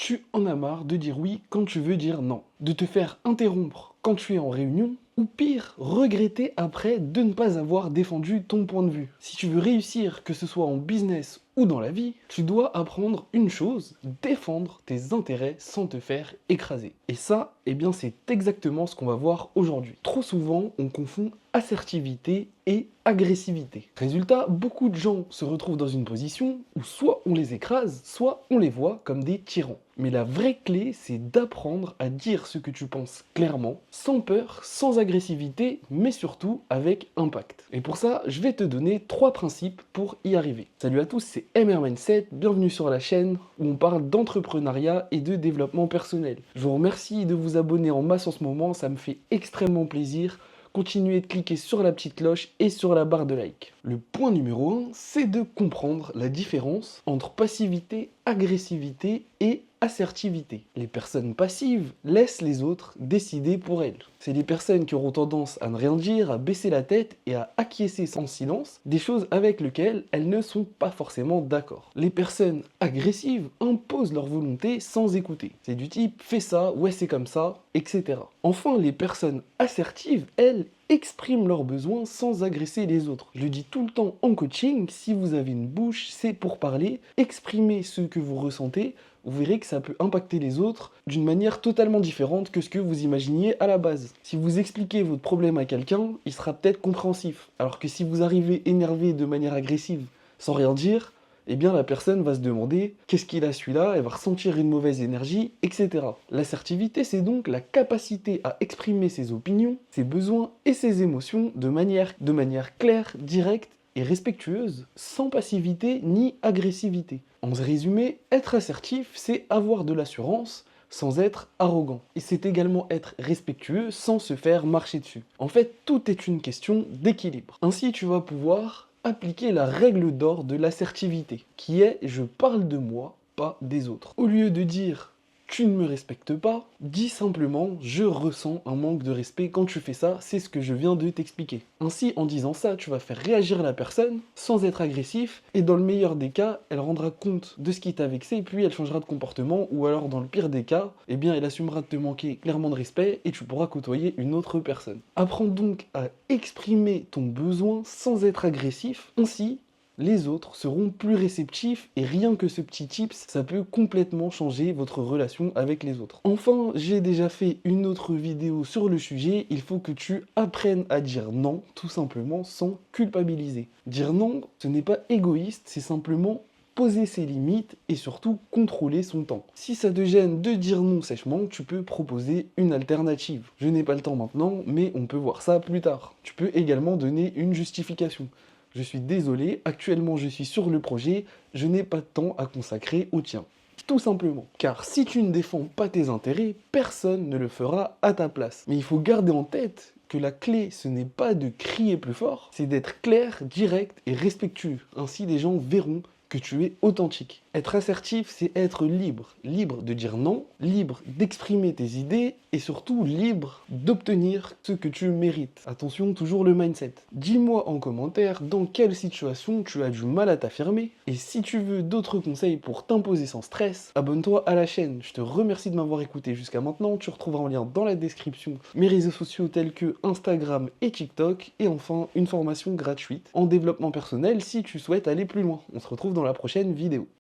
Tu en as marre de dire oui quand tu veux dire non, de te faire interrompre quand tu es en réunion, ou pire, regretter après de ne pas avoir défendu ton point de vue. Si tu veux réussir, que ce soit en business ou dans la vie, tu dois apprendre une chose, défendre tes intérêts sans te faire écraser. Et ça, eh bien c'est exactement ce qu'on va voir aujourd'hui. Trop souvent, on confond assertivité et agressivité. Résultat, beaucoup de gens se retrouvent dans une position où soit on les écrase, soit on les voit comme des tyrans. Mais la vraie clé, c'est d'apprendre à dire ce que tu penses clairement, sans peur, sans agressivité, mais surtout avec impact. Et pour ça, je vais te donner 3 principes pour y arriver. Salut à tous, c'est MR Mindset, bienvenue sur la chaîne où on parle d'entrepreneuriat et de développement personnel. Je vous remercie de vous abonner en masse en ce moment, ça me fait extrêmement plaisir. Continuez de cliquer sur la petite cloche et sur la barre de like. Le point numéro 1, c'est de comprendre la différence entre passivité, agressivité et assertivité. Les personnes passives laissent les autres décider pour elles. C'est les personnes qui auront tendance à ne rien dire, à baisser la tête et à acquiescer en silence des choses avec lesquelles elles ne sont pas forcément d'accord. Les personnes agressives imposent leur volonté sans écouter. C'est du type fais ça, ouais c'est comme ça, etc. Enfin, les personnes assertives, elles, expriment leurs besoins sans agresser les autres. Je le dis tout le temps en coaching, si vous avez une bouche, c'est pour parler, exprimez ce que vous ressentez, vous verrez que ça peut impacter les autres d'une manière totalement différente que ce que vous imaginiez à la base. Si vous expliquez votre problème à quelqu'un, il sera peut-être compréhensif. Alors que si vous arrivez énervé de manière agressive sans rien dire, eh bien la personne va se demander qu'est-ce qu'il a celui-là, elle va ressentir une mauvaise énergie, etc. L'assertivité, c'est donc la capacité à exprimer ses opinions, ses besoins et ses émotions de manière claire, directe et respectueuse, sans passivité ni agressivité. En résumé, être assertif, c'est avoir de l'assurance sans être arrogant. Et c'est également être respectueux sans se faire marcher dessus. En fait, tout est une question d'équilibre. Ainsi, tu vas pouvoir appliquer la règle d'or de l'assertivité, qui est je parle de moi, pas des autres. Au lieu de dire tu ne me respectes pas, dis simplement je ressens un manque de respect quand tu fais ça, c'est ce que je viens de t'expliquer. Ainsi, en disant ça, tu vas faire réagir la personne sans être agressif, et dans le meilleur des cas, elle rendra compte de ce qui t'a vexé, puis elle changera de comportement, ou alors dans le pire des cas, eh bien elle assumera de te manquer clairement de respect, et tu pourras côtoyer une autre personne. Apprends donc à exprimer ton besoin sans être agressif, ainsi les autres seront plus réceptifs et rien que ce petit tips, ça peut complètement changer votre relation avec les autres. Enfin, j'ai déjà fait une autre vidéo sur le sujet, il faut que tu apprennes à dire non, tout simplement, sans culpabiliser. Dire non, ce n'est pas égoïste, c'est simplement poser ses limites et surtout contrôler son temps. Si ça te gêne de dire non sèchement, tu peux proposer une alternative. Je n'ai pas le temps maintenant, mais on peut voir ça plus tard. Tu peux également donner une justification. Je suis désolé, actuellement je suis sur le projet, je n'ai pas de temps à consacrer au tien. Tout simplement. Car si tu ne défends pas tes intérêts, personne ne le fera à ta place. Mais il faut garder en tête que la clé, ce n'est pas de crier plus fort, c'est d'être clair, direct et respectueux. Ainsi, les gens verront que tu es authentique. Être assertif, c'est être libre. Libre de dire non, libre d'exprimer tes idées et surtout libre d'obtenir ce que tu mérites. Attention, toujours le mindset. Dis-moi en commentaire dans quelle situation tu as du mal à t'affirmer. Et si tu veux d'autres conseils pour t'imposer sans stress, abonne-toi à la chaîne. Je te remercie de m'avoir écouté jusqu'à maintenant. Tu retrouveras en lien dans la description mes réseaux sociaux tels que Instagram et TikTok. Et enfin, une formation gratuite en développement personnel si tu souhaites aller plus loin. On se retrouve dans la prochaine vidéo.